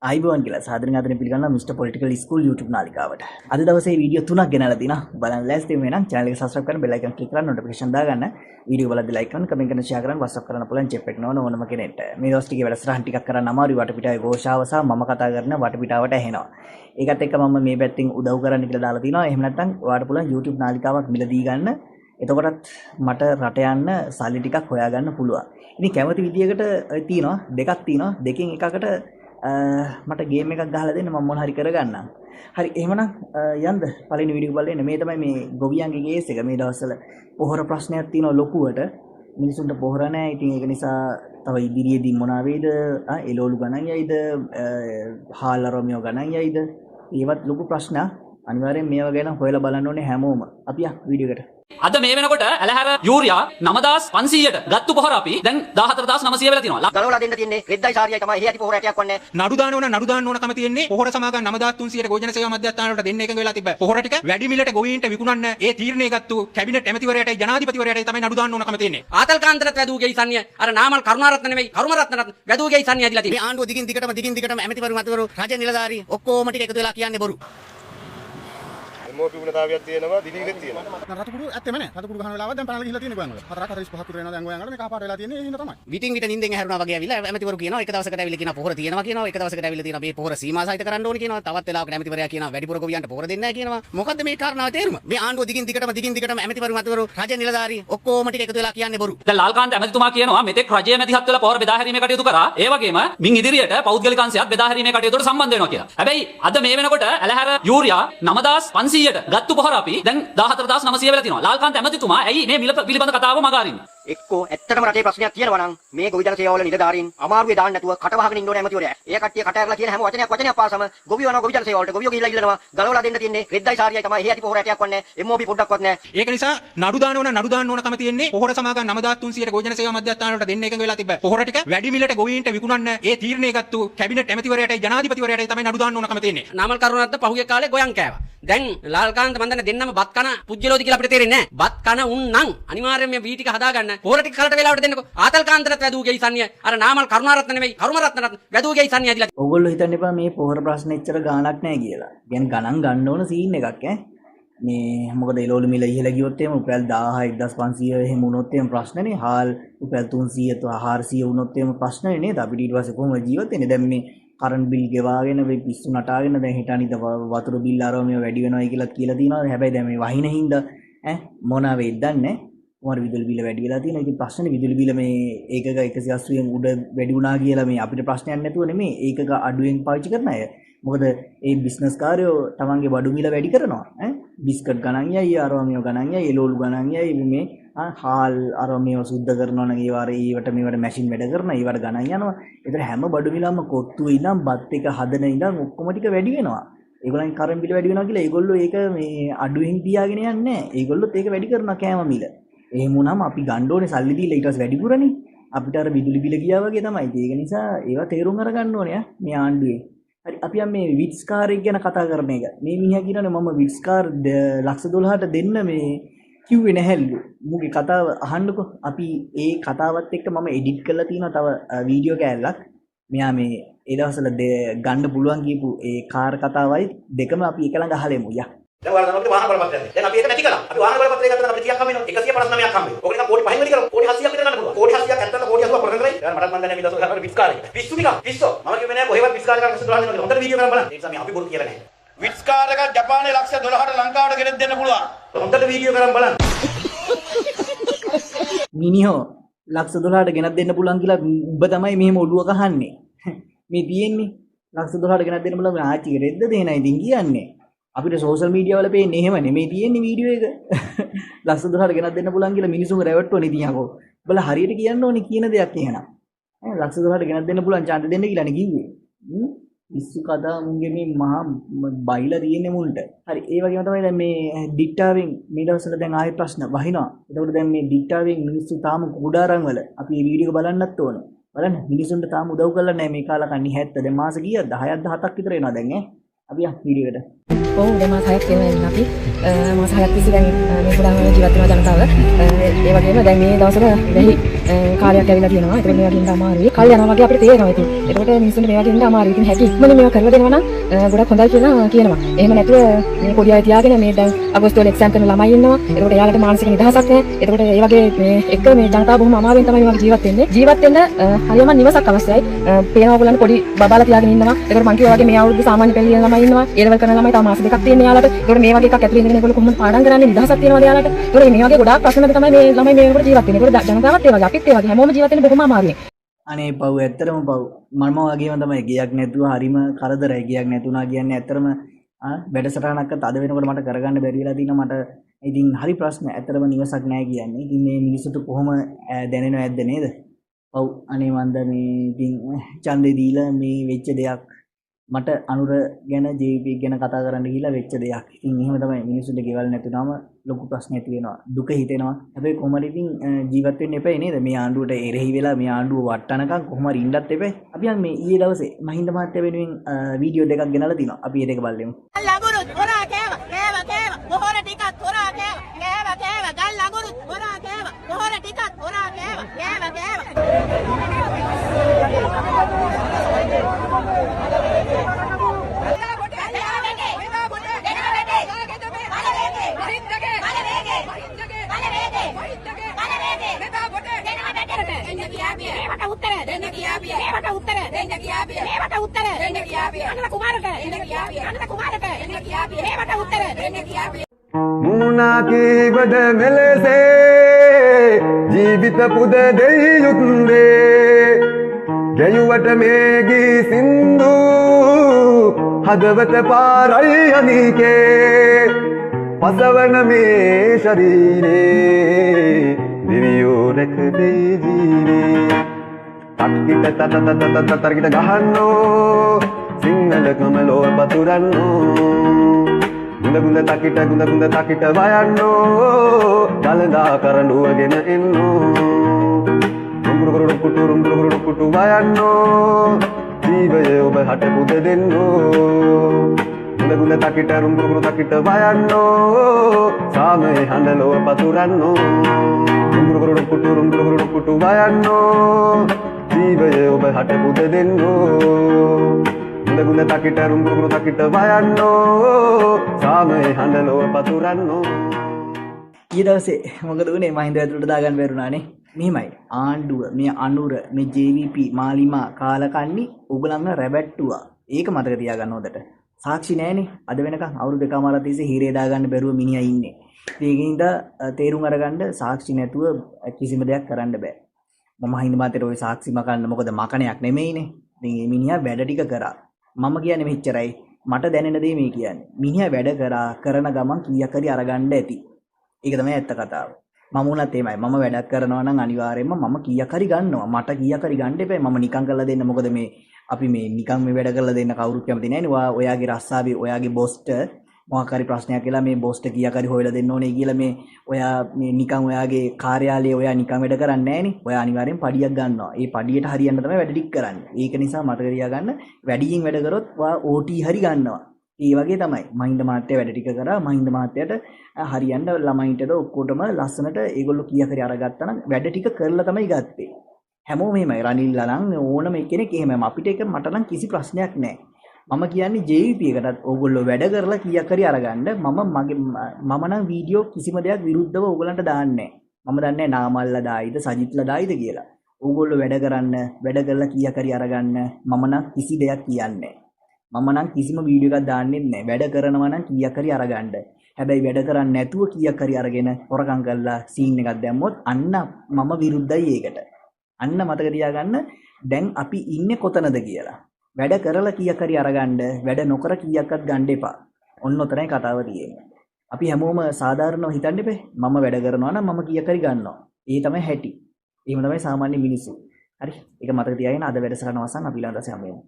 අයිබෝන් කියලා සාදරයෙන් ආදරයෙන් පිළිගන්නවා මිස්ටර් පොලිටිකල් ස්කූල් YouTube නාලිකාවට. අද දවසේ වීඩියෝ 3ක් ගෙනල්ලා තිනවා. බලන්න ලෑස්ති වෙන්න channel එක subscribe කරන්න bell icon click කරන්න notification දාගන්න. වීඩියෝ බලද්දී like කරන්න, comment කරන්න, share කරන්න, WhatsApp කරන්න පුළුවන් චෙප් එක නෝන ඕනම කෙනෙක්ට. මේ දවස් ටිකේ වැඩසටහන් ටිකක් කරන්න අමාරුයි වටපිටාවේ ഘോഷාව සහ මම කතා කරන වටපිටාවට ඇහෙනවා. ඒකත් එක්ක මම මේ පැත්තෙන් උදව් කරන්න කියලා දාලා තිනවා. එහෙම නැත්නම් ඔයාලට පුළුවන් YouTube නාලිකාවක් මිලදී ගන්න. එතකොටත් මට රට යන්න සල්ලි ටිකක් හොයාගන්න පුළුවන්. ඉතින් කැමති විදියකට තියෙනවා දෙකක් තියෙනවා. දෙකෙන් එකකට මට ගේම් එකක් ගහලා දෙන්න මම මොන හරි කරගන්නම්. හරි එහෙමනම් යන්න පළවෙනි වීඩියෝ එක බලන්න. මේ තමයි මේ ගොවියන්ගේ කේස් එක. මේ දවස්වල පොහොර ප්‍රශ්නයක් තියෙනවා ලොකුවට. මිනිසුන්ට පොහොර නැහැ. ඉතින් ඒක නිසා තව ඉදිරියේදී මොනවා වේද? එළවලු ගණන් යයිද? හාල් අරමියෝ ගණන් යයිද? ඒවත් ලොකු ප්‍රශ්න. අනිවාර්යෙන් මේවා ගැන හොයලා බලන්න ඕනේ හැමෝම. අපි වීඩියෝ එකට අද මේ වෙනකොට ඇලහැර යූරියා 9500ට ගත්තු පොහොර අපි දැන් 14900 වෙලා තියෙනවා. ගලවලා දෙන්න තියෙන්නේ රෙද්දයි සාරියයි තමයි හේ ඇති පොහොර ඇටයක් වන්නේ. නඩු දාන්න ඕන කම තියෙන්නේ පොහොර සමාගම් 9300ට ගෝජන සේවා මධ්‍යස්ථානවලට දෙන්න එකඟ වෙලා තිබ්බ. පොහොර ටික වැඩි මිලට ගොවීන්ට විකුණන්න ඒ තීරණය ගත්තු කැබිනට් ඇමතිවරයාටයි ජනාධිපතිවරයාටයි තමයි නඩු දාන්න ඕන කම තියෙන්නේ. ආතල් කාන්තරත් වැදුගේ ඉසන්නිය අර නාමල් කරුණාරත්න නෙමෙයි කරුණාරත්නත් වැදුගේ ඉසන්නිය ඇදිලා තියෙන්නේ. මේ ආණ්ඩුව දිගින් දිගටම ඇමතිවරු මතවරු රජ නිලධාරී ඔක්කොම ටික එකතු වෙලා කියන්නේ බොරු. මොපිමුණතාවයක් තියෙනවා දිනීගෙත් තියෙනවා. රතුකුඩු ඇත්තම නෑ. රතුකුඩු ගහන වෙලාව දැන් පැනලා ගිහලා තියෙන ගෝයන් වල. 4:45ක් විතර වෙනවා දැන් ගෝයන් වල මේ කහපාට වෙලා තියෙන්නේ ඒ හින්දා තමයි. විටින් විට නිින්දෙන් හැරුණා වගේ ඇවිල්ලා ඇමතිවරු කියනවා එක දවසකට ඇවිල්ලා කියනවා පොහොර තියෙනවා කියනවා එක දවසකට ඇවිල්ලා තියෙනවා මේ පොහොර සීමා සහිත කරන්න ඕනේ කියනවා තවත් වෙලාවකට ඇමතිවරයා කියනවා වැඩිපුර ගොවියන්ට පොහොර දෙන්නේ නැහැ කියනවා. මොකද්ද මේ කාරණාව තේරුම? මේ ආණ්ඩුව දිගින් දිගටම ඇමතිවරු මතවරු රජ නිලධාරී ඔක්කොම ටික එකතු වෙලා කියන්නේ බොරු. දැන් ලාල්කාන්ත ඇමතිතුමා කියනවා මෙතෙක් රජයේ මැදිහත් වෙලා පොහොර බෙදා හැරීමේ කටයුතු කරා. ඒ වගේම මින් ඉදිරියට පෞද්ගලික අංශයත් බෙදා හැරීමේ කටයුතුට සම්බන්ධ වෙනවා කියලා. හැබැයි අද මේ වෙනකොට ඇලහැර යූරියා 9500ට ගත්තු පොහොර අපි දැන් 14900 වෙලා තියෙනවා. ලාල්කාන්ත ඇමතිතුමා ඇයි මේ මිල පිළිබඳ කතාව මගහරින්නේ? එක්කෝ ඇත්තටම රටේ ප්‍රශ්නයක් තියෙනවා නම් මේ ගොවිතැන සේවාවල නිලධාරීන් අමාරුවේ දාන්න නැතුව කට වහගෙන ඉන්න ඕනේ ඇමතිවරයා. ඒ කට්ටිය කට ඇරලා කියන හැම වචනයක් පාසම ගොවියෝ යනවා ගොවිතැන සේවාවලට ගොවියෝ ගිහිල්ලා ඉල්ලනවා ගලවලා දෙන්න තියෙන්නේ රෙද්දයි සාරියයි තමයි හේ ඇති පොහොර ඇටයක් වන්නේ MOP පොඩ්ඩක්වත් නැහැ. ඒක නිසා නඩු දාන්න ඕන කම තියෙන්නේ පොහොර සමාගම් 9300ට ගෝජන සේවා මධ්‍යස්ථානවලට දෙන්න එකඟ වෙලා තිබ්බ. පොහොර ටික වැඩි මිලට ගොවීන්ට විකුණන්න ඒ තීරණය ගත්තු කැබිනට් ඇමතිවරයාටයි ජනාධිපතිවරයාටයි තමයි නඩු දාන්න ඕන කම තියෙන්නේ. නාමල් කරුණාරත්න පහුගිය කාලේ ගොයන් කෑවා. දැන් ලාල්කාන්ත මන්දන දෙන්නම බත් කන පුජ්‍යලෝද කියලා අපිට තේරෙන්නේ නැහැ. බත් කන උන් නම් අනිවාර්යයෙන් මේ වී ටික හදාගන්න පොහොර ටික කලට වෙලාවට දෙන්නකෝ. ආතල් කාන්තරත් වැදුගේ ඉසන්නිය අර නාමල් කරුණාරත්න නෙමෙයි කරුණාරත්නත් වැදුගේ ඉසන්නිය ඇදිලා. ඕගොල්ලෝ හිතන්න එපා මේ පොහොර ප්‍රශ්න එච්චර ගාණක් නැහැ කියලා. يعني ගණන් ගන්න ඕන සීන් එකක් මේ මොකද එළවලු මිල ඉහළ ගියොත් එහෙම රුපියල් 1000 1500 එහෙම වුණොත් එහෙම ප්‍රශ්නනේ. හාල් රුපියල් 300 400 වුණොත් එහෙම ප්‍රශ්නනේ නේද? අපිට ඊට පස්සේ කොහොමද ජීවත් වෙන්නේ? දැන් මේ කරන්ට් බිල් ගෙවාගෙන මේ පිස්සු නටාගෙන දැන් හිටානිද වතුර බිල් ආරව මේ වැඩි වෙනවා කියලා තියෙනවා. හැබැයි දැන් මේ වහින හින්දා මොනවා වෙයිද දන්නේ. මොහර විදුලි බිල වැඩි වෙලා තියෙනවා. ඉතින් ප්‍රශ්නේ විදුලි බිල මේ ඒකක 180න් උඩ වැඩි වුණා කියලා මේ අපිට ප්‍රශ්නයක් නැතුව නෙමෙයි ඒකක අඩුවෙන් පාවිච්චි කරන අය. මොකද ඒ බිස්නස් කාර්යෝ තමන්ගේ බඩු මිල වැඩි කරනවා. බිස්කට් ගණන් යයි, අරවමියෝ ගණන් යයි, එළවලු ගණන් යයි, මේ හාල් අරවමියෝ සුද්ධ කරනවා නම් ඒවට මේවට මැෂින් වැඩ කරනවා. ඒවට ගණන් යනවා. ඒතර හැම බඩු මිලම කොත්තුවේ ඉඳන් බත් එක හදන ඉඳන් ඔක්කොම ටික වැඩි වෙනවා. ඒගොල්ලන් කරන් බිල වැඩි වෙනවා කියලා ඒගොල්ලෝ ඒක මේ අඩුවෙන් තියාගෙන යන්නේ නැහැ. ඒගොල්ලොත් ඒක වැඩි කරනවා කෑම මිල. එහෙම වුණාම අපි ගන්න ඕනේ සල්ලි දීලා ඊට පස්සේ වැඩිපුරනේ. අපිට අර විදුලි බිල ගියා වගේ තමයි. ඒක නිසා ඒවා තේරුම් අරගන්න ඕනේ මේ ආණ්ඩුවේ. හරි අපි මේ විට්ස් කාර් එක ගැන කතා කරන එක. මේ මිනිහා කියනනේ මම විට්ස් කාර් 1,12,000ට දෙන්න මේ කිව්වේ නැහැලු. මුගේ කතාව අහන්නකෝ. අපි ඒ කතාවත් එක්ක මම එඩිට් කරලා තියෙනවා තව වීඩියෝ කෑල්ලක්. මෙයා මේ ඒ දවස්වල ගන්න පුළුවන් කියපු ඒ කාර් කතාවයි දෙකම අපි එක ළඟ අහලෙමු. යා දැන් ඔයාලා තමයි වාහන බලපත්‍රය. දැන් අපි ඒක නැති කළා. අපි වාහන බලපත්‍රය ගත්තා නම් අපිට 30ක් හම්බ වෙනවා. 159ක් හම්බ වෙනවා. ඕක නිකන් කෝටි 5න් වැඩි කරමු. කෝටි 70ක් විතර ගන්න පුළුවන්. කෝටි 70ක් ඇත්තට කෝටි 80ක් කරගෙන කරයි. දැන් මටත් මන් දන්නේ මේ දවස්වල කරන විත්ස් කාර් එක. පිස්සු නිකන් පිස්සෝ. මම කිව්වේ නෑ කොහෙවත් විත්ස් කාර් එකක් විසඳලා දෙන්න කියලා. හොඳට වීඩියෝ කරන් බලන්න. ඒ නිසා මේ අපි බොරු කියලා නෑ. විට්ස් කාර් එක ජපානයේ ලක්ෂ 12ට ලංකාවට ගෙනත් දෙන්න පුළුවන්. හොඳට වීඩියෝ කරන් බලන්න. මිනිහෝ 1,12,000ට ගෙනත් දෙන්න පුළුවන් කියලා උඹ තමයි මෙහෙම ඔළුව කහන්නේ. මේ තියෙන්නේ 1,12,000ට ගෙනත් දෙන්න පුළුවන් ආච්චි රෙද්ද දෙනයි ඉතින් කියන්නේ. අපිට සෝෂල් මීඩියා වල පේන්නේ එහෙම නෙමෙයි තියෙන්නේ වීඩියෝ එක. 1,12,000ට ගෙනත් දෙන්න පුළුවන් කියලා මිනිසුන්ව රැවට්ටුවනේ ඉතින් යකෝ. බලලා හරියට කියන්න ඕනේ කියන දෙයක් එහෙනම්. 1,12,000ට ගෙනත් දෙන්න පුළුවන් chance දෙන්න කියලානේ කිව්වේ. විශ්ව කතා මුන්ගේ මේ මහා බයිලා තියෙන්නේ මුන්ට. හරි ඒ වගේම තමයි දැන් මේ ඩික්ටාවෙන් මේ දවස්වල දැන් ආයෙ ප්‍රශ්න වහිනවා. එතකොට දැන් මේ ඩික්ටාවෙන් මිනිස්සු තාම කුඩාරම් වල අපි මේ වීඩියෝ එක බලන්නත් ඕන. බලන්න මිනිසුන්ට තාම උදව් කරලා නැහැ මේ කාලකන්ණි 70. දැන් මාස කීයද 10ක් 17ක් විතර වෙනවා දැන් අපි යන් වීඩියෝ එකට. ඔව් දැන් මාස 6ක් වෙනවා අපි මාස 6ක් තිස්සේ දැන් මේ ගොඩාම ජීවත් වෙන ජනතාව ඒ වගේම දැන් මේ දවස්වල වෙහි කාර්යයක් ඇවිල්ලා තියෙනවා. ඒක මේ වගේ ඉන්න අමාරුයි. කල් යනවා වගේ අපිට තේරෙනවා ඉතින්. ඒකට මිනිස්සුන්ට මේ වගේ ඉන්න අමාරුයි. ඉතින් හැකි ඉක්මනින් මේවා කරලා දෙනවා නම් ගොඩක් හොඳයි කියලා කියනවා. එහෙම නැතුව මේ පොඩි අය තියාගෙන මේ දැන් අගෝස්තු වල එක්සෑම් කරන ළමයි ඉන්නවා. ඒකට එයාලට මානසික නිදහසක් නැහැ. ඒකට ඒ වගේ මේ එක මේ ජනතාව බොහොම අමාරුවෙන් තමයි මේ ජීවත් වෙන්නේ. ජීවත් වෙන්න හරියම නිවසක් අවශ්‍යයි. පේනවා ඔයගොල්ලන් පොඩි බබාලා තියාගෙන ඉන්නවා. ඒකට මං කිව්වා වගේ මේ අවුරුදු සාමාන්‍ය පෙළ ළමයි ඉන්නවා. ඒ ලෙවල් කරන ළමයි තව මාස දෙකක් තියෙන යාලට. ඒකට මේ වගේ එකක් ඇතුලේ ඉඳගෙන ඒගොල්ලෝ කොහොමද පාඩම් කරන්නේ නිදහසක් තියෙනවද යාලට? ඒකට මේ වගේ ගොඩාක් ප්‍රශ්න තමයි මේ ළමයි මේ වෙනකොට ජීවත් වෙන්නේ. ඒකට ජනතාවත් ඒ වගේ අපිත් ඒ වගේ හැමෝම ජීවත් වෙන්නේ බොහොම අමාරුයි. අනේ පව් ඇත්තටම පව් මම වගේම තමයි ගියක් නැතුව හරිම කරදරයි ගියක් නැතුණා කියන්නේ ඇත්තටම වැඩසටහනක් අද වෙනකොට මට කරගන්න බැරි වෙලා තිනවා මට ඉතින් හරි ප්‍රශ්න ඇත්තටම නිවසක් නැහැ කියන්නේ ඉතින් මේ මිනිස්සුන්ට කොහොම දැනෙනව ඇද්ද නේද පව් අනේ මන්ද මේ ඉතින් ඡන්දේ දීලා මේ වෙච්ච දෙයක් මට අනුර ගැන JVP ගැන කතා කරන්න ගිහිල්ලා වෙච්ච දෙයක්. ඉතින් එහෙම තමයි මිනිස්සුන්ට ගෙවල් නැතුනම ලොකු ප්‍රශ්න ඇති වෙනවා. දුක හිතෙනවා. හැබැයි කොහොමද ඉතින් ජීවත් වෙන්න එපා නේද? මේ ආණ්ඩුවට එරෙහි වෙලා මේ ආණ්ඩුව වට්ටනකම් කොහොම හරි ඉන්නත් එපා. අපි යන් මේ ඊයේ දවසේ මහින්ද මහත්තයා වෙනුවෙන් වීඩියෝ දෙකක් ගෙනලා තිනවා. අපි ඒ දෙක බලමු. ලඟුරුත් හොරා කෑව පොහොර ටිකක් හොරා කෑව ගල් ලඟුරුත් හොරා කෑව පොහොර ටිකක් හොරා කෑව මුණාකීවද මෙලෙසේ ජීවිත පුද දෙයි යුතුන්දේ ගැයුවට මේගී සින්දු හදවත පාරයි අනිකේ පසවන මේ ශරීරේ දිවියෝ රැක දෙයි ජීවේ තක්කිට තතතතත තරකිට ගහන්නෝ සිංහලකම ලෝ පතුරන්නෝ ගුඳ තකිට ගුඳ තකිට වයන්නෝ දළදා කරඬුවගෙන එන්නෝ රුම්රුරු කුටු වයන්නෝ ජීවය ඔබ හට පුද දෙන්නෝ ගුඳ තකිට රුම්රුරු තකිට වයන්නෝ සාමයේ හඬ ලොව පතුරන්නෝ රුම්රුරු කුටු වයන්නෝ ජීවය ඔබ හට පුද දෙන්නෝ ගුඳ තකිට රුම්රුරු තකිට වයන්නෝ සාමයේ හඬ ලොව පතුරන්නෝ. ඊයේ දවසේ මොකද වුනේ මහින්ද ඇතුළට දාගන්න බැරුණානේ. මෙහිමයි ආණ්ඩුව මේ අනුර මේ JVP මාලිමා කාලකන්ණි උගලන්න රැබැට්ටුවා. ඒක මතක තියාගන්න හොඳට. සාක්ෂි නැහනේ. අද වෙනකන් අවුරුදු දෙකමාරක් තිස්සේ හිරේ දාගන්න බැරුව මිනිහා ඉන්නේ. ඒකින්ද තේරුම් අරගන්න සාක්ෂි නැතුව කිසිම දෙයක් කරන්න බෑ. මම හින්ද මාතේ ඔය සාක්ෂි මකන්න මොකද මකණයක් නෙමෙයිනේ. ඉතින් මේ මිනිහා වැඩ ටික කරා. මම කියන්නේ මෙච්චරයි. මට දැනෙන දේ මේ කියන්නේ. මිනිහා වැඩ කරා කරන ගමන් කීයක් හරි අරගන්න ඇති. ඒක තමයි ඇත්ත කතාව. මම උනත් එමයයි. මම වැඩක් කරනවා නම් අනිවාර්යයෙන්ම මම කීයක් හරි ගන්නවා. මට කීයක් හරි ගන්න එපා. මම නිකන් කරලා දෙන්න. මොකද මේ අපි මේ නිකන් මේ වැඩ කරලා දෙන්න කවුරුත් කැමති නැහැ නේ. ඔයාගේ රස්සාවේ ඔයාගේ බොස්ට මොකක් හරි ප්‍රශ්නයක් කියලා මේ බොස්ට කීයක් හරි හොයලා දෙන්න ඕනේ කියලා මේ ඔයා මේ නිකන් ඔයාගේ කාර්යාලයේ ඔයා නිකන් වැඩ කරන්නේ නැහැ නේ. ඔයා අනිවාර්යෙන් පඩියක් ගන්නවා. ඒ පඩියට හරියන්න තමයි වැඩ ටික කරන්නේ. ඒක නිසා මතක තියාගන්න වැඩියෙන් වැඩ කරොත් ඔයා OT හරි ගන්නවා. ඒ වගේ තමයි. මහින්ද මහත්තයා වැඩ ටික කරා. මහින්ද මහත්තයාට හරියන්න ළමයින්ටද ඔක්කොටම ලස්සනට ඒගොල්ලෝ කීයක් හරි අරගත්තා නම් වැඩ ටික කරලා තමයි ගත්තේ. හැමෝම එහෙමයි. රනිල්ලා නම් ඕනම කෙනෙක් එහෙමයි. අපිට ඒක මට නම් කිසි ප්‍රශ්නයක් නැහැ. මම කියන්නේ JVP එකටත් ඕගොල්ලෝ වැඩ කරලා කීයක් හරි අරගන්න මම නම් වීඩියෝ කිසිම දෙයක් විරුද්ධව ඕගලන්ට දාන්නේ නැහැ. මම දන්නේ නාමල්ලා දායිද සජිත්ලා දායිද කියලා. ඕගොල්ලෝ වැඩ කරන්න වැඩ කරලා කීයක් හරි අරගන්න මම නම් කිසි දෙයක් කියන්නේ නැහැ. මම නම් කිසිම වීඩියෝ එකක් දාන්නේ නැහැ. වැඩ කරනවා නම් කීයක් හරි අරගන්න. හැබැයි වැඩ කරන්නේ නැතුව කීයක් හරි අරගෙන හොරකම් කරලා සීන් එකක් දැම්මොත් අන්න මම විරුද්ධයි ඒකට. අන්න මතක තියාගන්න දැන් අපි ඉන්නේ කොතනද කියලා. වැඩ කරලා කීයක් හරි අරගන්න වැඩ නොකර කීයක්වත් ගන්න එපා. ඔන්න ඔතනයි කතාව තියෙන්නේ. අපි හැමෝම සාධාරණව හිතන්න එපේ. මම වැඩ කරනවා නම් මම කීයක් හරි ගන්නවා. ඒ තමයි හැටි. එහෙම තමයි සාමාන්‍ය මිනිස්සු. හරි. ඒක මතක තියාගෙන අද වැඩසටහන අවසන් අපි ඊළඟ දවසේ හම්බ වෙමු.